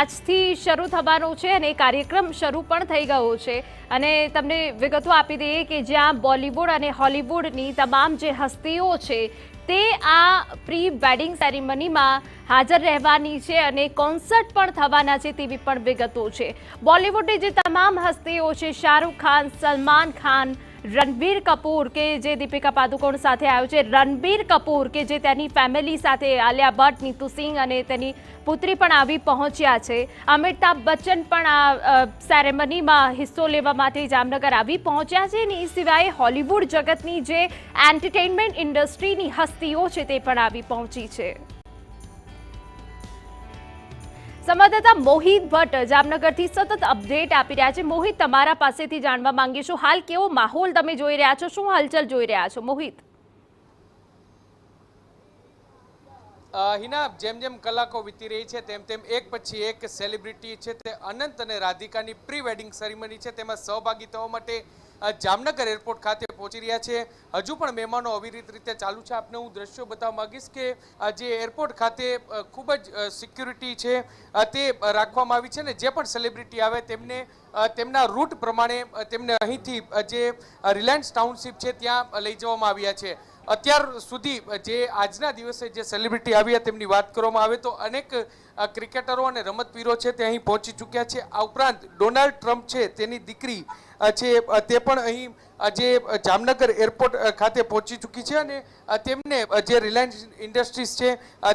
આજથી શરૂ થવાનો છે અને કાર્યક્રમ શરૂ પણ થઈ ગયો છે અને તમને વિગતો આપી દઈએ કે જ્યાં બોલિવૂડ અને હોલિવૂડની તમામ જે હસ્તીઓ છે તે આ પ્રી વેડિંગ સેરેમનીમાં હાજર રહેવાની છે અને કોન્સર્ટ પણ થવાના છે તેવી પણ વિગતો છે। બોલિવૂડની જે તમામ હસ્તીઓ છે, શાહરુખ ખાન, સલમાન ખાન, રણબીર કપૂર કે જે દીપિકા પાદુકોણ સાથે આવ્યો છે, રણબીર કપૂર કે જે તેની ફેમિલી સાથે આલિયા ભટ્ટ, નીતુ સિંહ અને તેની પુત્રી પણ આવી પહોંચ્યા છે, અમિતાભ બચ્ચન પણ આ સેરેમનીમાં હિસ્સો લેવા માટે જામનગર આવી પહોંચ્યા છે અને એ સિવાય હોલિવૂડ જગતની જે એન્ટરટેનમેન્ટ ઇન્ડસ્ટ્રીની હસ્તીઓ છે તે પણ આવી પહોંચી છે। સંવાદદાતા મોહિત ભટ્ટ જામનગરથી સતત અપડેટ આપી રહ્યા છે। મોહિત, તમારા પાસેથી જાણવા માંગીશું હાલ કેવો માહોલ તમે જોઈ રહ્યા છો, શું હલચલ જોઈ રહ્યા છો? મોહિત, હિના, જેમ જેમ કલાકો વીતી રહી છે તેમ તેમ એક પછી એક સેલિબ્રિટી છે તે અનંત અને રાધિકાની પ્રી વેડિંગ સેરેમની છે તેમાં સહભાગી થવા માટે જામનગર એરપોર્ટ ખાતે પહોંચી રહ્યા છે। હજુ પણ મહેમાનો અવિરત રીતે ચાલુ છે। આપને હું દ્રશ્યો બતાવવા માંગીશ કે જે એરપોર્ટ ખાતે ખૂબ જ સિક્યુરિટી છે તે રાખવામાં આવી છે ને જે પણ સેલિબ્રિટી આવે તેમને તેમના રૂટ પ્રમાણે તેમને અહીંથી જે રિલાયન્સ ટાઉનશીપ છે ત્યાં લઈ જવામાં આવ્યા છે। અત્યાર સુધી જે આજના દિવસે જે સેલિબ્રિટી આવ્યા તેમની વાત કરવામાં આવે તો અનેક ક્રિકેટરો અને રમતવીરો છે તે અહીં પહોંચી ચૂક્યા છે। આ ઉપરાંત ડોનાલ્ડ ટ્રમ્પ છે તેની દીકરી છે તે પણ અહીં જે જામનગર એરપોર્ટ ખાતે પહોંચી ચૂકી છે અને તેમને જે રિલાયન્સ ઇન્ડસ્ટ્રીઝ છે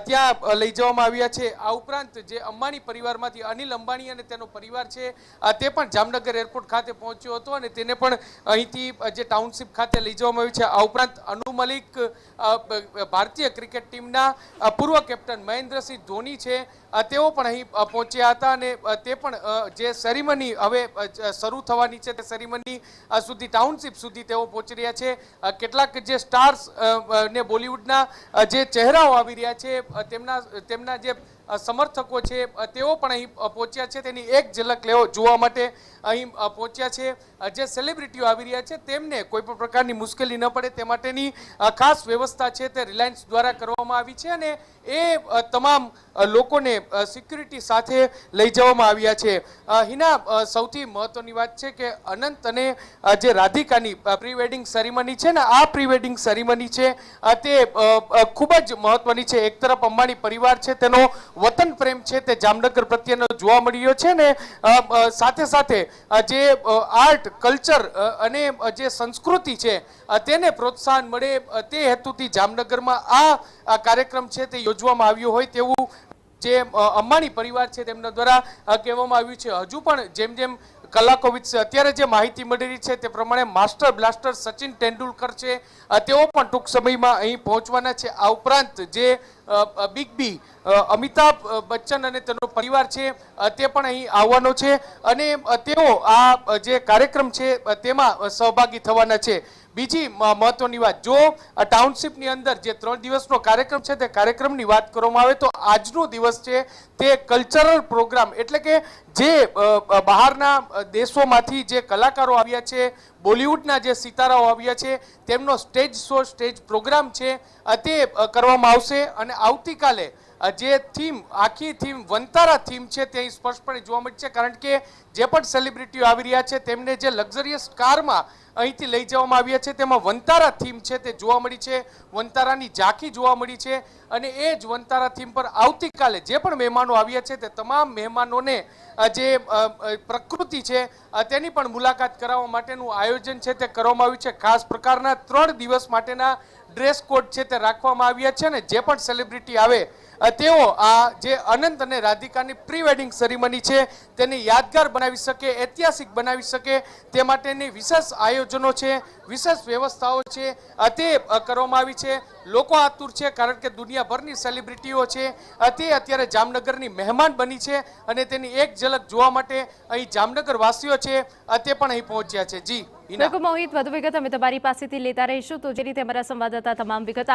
ત્યાં લઈ જવામાં આવ્યા છે। આ ઉપરાંત જે અંબાણી પરિવારમાંથી અનિલ અંબાણી અને તેનો પરિવાર છે તે પણ જામનગર એરપોર્ટ ખાતે પહોંચ્યો હતો અને તેને પણ અહીંથી જે ટાઉનશીપ ખાતે લઈ જવામાં આવ્યું છે। આ ઉપરાંત અનુ મલિક, ભારતીય ક્રિકેટ ટીમના પૂર્વ કેપ્ટન મહેન્દ્રસિંહ ધોની છે તેઓ પણ અહીં પહોંચ્યા હતા અને તે પણ જે સેરેમની હવે શરૂ થવાની છે તે સેરેમની સુધી ટાઉનશીપ સુધી તેઓ પહોંચી રહ્યા છે। કેટલાક જે સ્ટાર્સ ને બોલિવૂડના જે ચહેરાઓ આવી રહ્યા છે તેમના જે સમર્થકો છે તેઓ પણ અહીં પહોંચ્યા છે, તેની એક ઝલક જોવા માટે અહીં પહોંચ્યા છે। જે સેલિબ્રિટીઓ આવી રહ્યા છે તેમને કોઈ પણ પ્રકારની મુશ્કેલી ન પડે તે માટેની ખાસ વ્યવસ્થા છે તે રિલાયન્સ દ્વારા કરવામાં આવી છે અને એ તમામ લોકોને સિક્યુરિટી સાથે લઈ જવામાં આવ્યા છે। હિના, સૌથી મહત્વની વાત છે કે અનંત અને જે રાધિકાની પ્રી વેડિંગ સેરેમની છે ને આ પ્રી વેડિંગ સેરેમની છે તે ખૂબ જ મહત્વની છે। એક તરફ અંબાણી પરિવાર છે તેનો વતન પ્રેમ છે તે જામનગર પ્રત્યેનો જોવા મળ્યો છે ને સાથે સાથે જે આર્ટ, કલ્ચર અને જે સંસ્કૃતિ છે તેને પ્રોત્સાહન મળે તે હેતુથી જામનગરમાં આ કાર્યક્રમ છે તે યોજવામાં આવ્યો હોય તેવું જે અંબાણી પરિવાર છે તેમના દ્વારા કહેવામાં આવ્યું છે। હજુ પણ જેમ જેમ કલાકો વીતશે અત્યારે જે માહિતી મળી રહી છે તે પ્રમાણે માસ્ટર બ્લાસ્ટર સચિન તેંડુલકર છે તેઓ પણ ટૂંક સમયમાં અહીં પહોંચવાના છે। આ ઉપરાંત જે બિગ બી અમિતાભ બચ્ચન અને તેનો પરિવાર છે તે પણ અહીં આવવાનો છે અને તેઓ આ જે કાર્યક્રમ છે તેમાં સહભાગી થવાના છે। બીજી મહત્વની વાત, જો ટાઉનશીપની અંદર જે 3 દિવસનો કાર્યક્રમ છે તે કાર્યક્રમની વાત કરવામાં આવે તો આજનો દિવસ છે તે કલ્ચરલ પ્રોગ્રામ એટલે કે જે બહારના દેશોમાંથી જે કલાકારો આવ્યા છે, બોલિવૂડના જે સિતારાઓ આવ્યા છે તેમનો સ્ટેજ શો, સ્ટેજ પ્રોગ્રામ છે તે કરવામાં આવશે અને આવતીકાલે જે થીમ, આખી થીમ વંતારા થીમ છે તે સ્પષ્ટપણે જોવા મળી છે કારણ કે જે પણ સેલિબ્રિટીઓ આવી રહ્યા છે તેમને જે લક્ઝરિયસ કારમાં અહીંથી લઈ જવામાં આવ્યા છે તેમાં વંતારા થીમ છે તે જોવા મળી છે, વંતારાની ઝાંખી જોવા મળી છે અને એ જ વંતારા થીમ પર આવતીકાલે જે પણ મહેમાનો આવ્યા છે તે તમામ મહેમાનોને જે પ્રકૃતિ છે તેની પણ મુલાકાત કરાવવા માટેનું આયોજન છે તે કરવામાં આવ્યું છે। ખાસ પ્રકારના 3 દિવસ માટેના ડ્રેસ કોડ છે તે રાખવામાં આવ્યા છે ને જે પણ સેલિબ્રિટી આવે તેઓ આ જે અનંત અને રાધિકાની પ્રી વેડિંગ સેરેમની છે તેને યાદગાર બનાવી શકે, ઐતિહાસિક બનાવી શકે તે માટેની વિશેષ આયોજનો છે, વિશેષ વ્યવસ્થાઓ છે તે કરવામાં આવી છે। લોકો આતુર છે કારણ કે દુનિયાભરની સેલિબ્રિટીઓ છે તે અત્યારે જામનગરની મહેમાન બની છે અને તેની એક ઝલક જોવા માટે અહીં જામનગર વાસીઓ છે તે પણ અહીં પહોંચ્યા છે। જી બિલકુલ મોહિત, વધુ વિગત અમે તમારી પાસેથી લેતા રહીશું। તો જે રીતે અમારા સંવાદદાતા તમામ વિગત